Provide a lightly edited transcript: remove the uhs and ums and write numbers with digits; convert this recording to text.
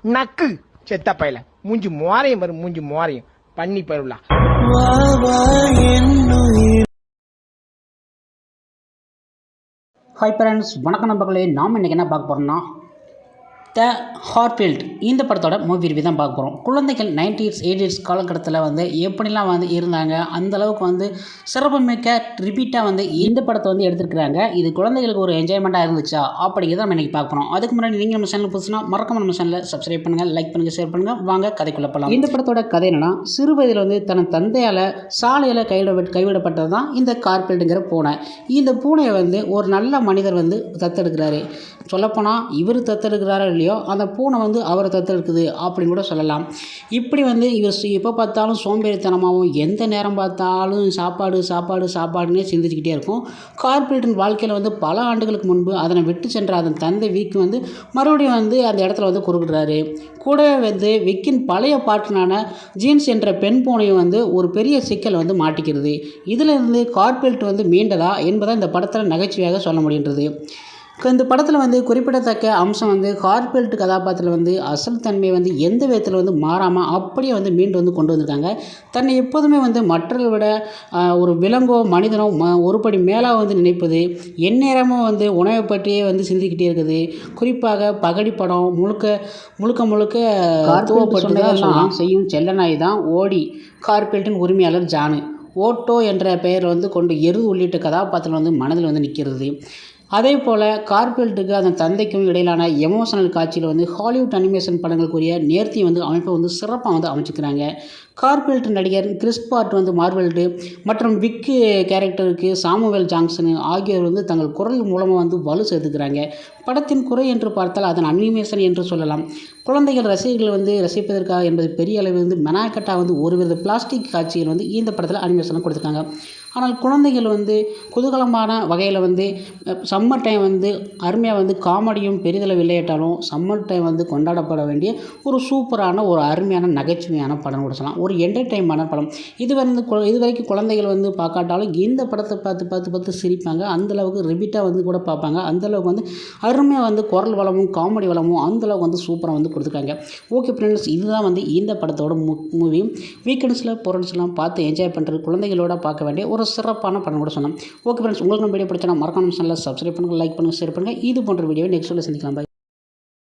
நக்கு செத்த பையல மூஞ்சி மோரையும் வரும் மூஞ்சி மோரையும் பண்ணி பருவலா. ஹாய் ஃப்ரெண்ட்ஸ், வணக்கம் நண்பர்களே. நாம் இன்றைக்கி என்ன பார்க்க போகிறோம்னா த ஹார்ஃபீல்ட் இந்த படத்தோட மூவி ரிவ்யூ தான் பார்க்க போகிறோம். குழந்தைகள் 90s 80s காலகட்டத்தில் எப்படிலாம் இருந்தாங்க, அந்தளவுக்கு சிறப்புமிக்க ரிப்பீட்டாக இந்த படத்தை எடுத்துருக்குறாங்க. இது குழந்தைகளுக்கு ஒரு என்ஜாய்மெண்ட்டாக இருந்துச்சா அப்படிங்கிறத நம்ம இன்றைக்கி பார்க்க போகிறோம். அதுக்கு முன்னாடி நீங்கள் நம்ம சேனல் புதுசுனா மறக்காம நம்ம சேனலை சப்ஸ்கிரைப் பண்ணுங்கள், லைக் பண்ணுங்கள், ஷேர் பண்ணுங்கள். வாங்க கதைக்குள்ள போகலாம். இந்த படத்தோட கதை என்னன்னா, சிறு வயதில் தன் தந்தையால் சாலையில் கைவிடப்பட்டது தான் இந்த கார்பெல்ட்டுங்கிற பூனை. இந்த பூனையை ஒரு நல்ல மனிதர் தத்தெடுக்கிறாரு. சொல்லப்போனால் இவர் தத்தெடுக்கிறாரோ இல்லையோ, அந்த பூனை அவரை தத்தெடுக்குது அப்படின்னு கூட சொல்லலாம். இப்படி இவர் எப்போ பார்த்தாலும் சோம்பேறித்தனமாகவும் எந்த நேரம் பார்த்தாலும் சாப்பாடு சாப்பாடு சாப்பாடுன்னே சிந்திச்சுக்கிட்டே இருக்கும். கார்பெல்ட்டின் வாழ்க்கையில் பல ஆண்டுகளுக்கு முன்பு அதனை விட்டு சென்ற அதன் தந்தை விக்கு மறுபடியும் அந்த இடத்துல குறுக்கிடுறாரு. கூடவே விக்கின் பழைய பாட்டனான ஜீன்ஸ் என்ற பெண் பூனையும் ஒரு பெரிய சிக்கல் மாட்டிக்கிறது. இதிலிருந்து கார்பெல்ட் மீண்டதா என்பதை இந்த படத்தில் நகைச்சுவையாக சொல்ல முடிகின்றது. இந்த படத்தில் குறிப்பிடத்தக்க அம்சம் கார்பெல்ட் கதாபாத்திரத்தில் அசல் தன்மையை எந்த விதத்தில் மாறாமல் அப்படியே மீண்டு கொண்டு வந்திருக்காங்க. தன்னை எப்போதுமே மற்றவர்களை விட ஒரு விலங்கோ மனிதனோ ஒரு படி மேலாக நினைப்பது, எந்நேரமும் உணவை பற்றியே சிந்திக்கிட்டே இருக்குது. குறிப்பாக பகடி படம் முழுக்க கார்பெல்ட் செய்யும் செல்லநாய் தான் ஓடி, கார்பெல்ட்டின் உரிமையாளர் ஜானு. ஓட்டோ என்ற பெயர் கொண்டு எருது உள்ளிட்ட கதாபாத்திரம் மனதில் நிற்கிறது. அதே போல் கார்பெல்ட்டுக்கு அதன் தந்தைக்கும் இடையிலான எமோஷனல் காட்சியில் ஹாலிவுட் அனிமேஷன் படங்களுக்குரிய நேர்த்தி அமைப்பை சிறப்பாக அமைச்சிக்கிறாங்க. கார்பெல்ட் நடிகர் கிறிஸ் பார்ட் மார்வெல்டு மற்றும் விக்கு கேரக்டருக்கு சாமுவேல் ஜாக்சன் ஆகியோர் தங்கள் குரல் மூலமாக வலு சேர்த்துக்கிறாங்க. படத்தின் குறை என்று பார்த்தால் அதன் அனிமேஷன் என்று சொல்லலாம். குழந்தைகள் ரசிகர்கள் ரசிப்பதற்காக என்பது பெரிய அளவில் மெனாக்கட்டாக ஒருவித பிளாஸ்டிக் காட்சிகள் இந்த படத்தில் அனிமேஷனை கொடுத்துருக்காங்க. ஆனால் குழந்தைகள் குதூகலமான வகையில் சம்மர் டைம் அருமையாக காமெடியும் பெரிதளவு இல்லையிட்டாலும் சம்மர் டைம் கொண்டாடப்பட வேண்டிய ஒரு சூப்பரான ஒரு அருமையான நகைச்சுவையான படம் கூட சொல்லலாம். ஒரு என்டர்டைன்மெண்டான படம். இது வரைக்கும் குழந்தைகள் பார்க்காட்டாலும் இந்த படத்தை பார்த்து சிரிப்பாங்க. அந்தளவுக்கு ரிப்பீட்டாக கூட பார்ப்பாங்க. அந்தளவுக்கு அருமையாக குரல் வளமும் காமெடி வளமும் அந்தளவுக்கு சூப்பராக கொடுத்துருக்காங்க. ஓகே ஃப்ரெண்ட்ஸ், இதுதான் இந்த படத்தோட மூவி. வீக்கெண்ட்ஸில் போகிறன்ஸ்லாம் பார்த்து என்ஜாய் பண்ணுறது, குழந்தைகளோட பார்க்க வேண்டிய ஒரு சிறப்பான படம் கூட சொல்லலாம். ஓகே ஃப்ரெண்ட்ஸ், உங்களுக்கு நம்ம வீடியோ பிடிச்சா மறக்காம சேனலை சப்ஸ்கிரைப் பண்ணுங்கள், லைக் பண்ணுங்கள், ஷேர் பண்ணுங்கள். இது போன்ற வீடியோவை நெக்ஸ்ட் சந்திக்கலாம்.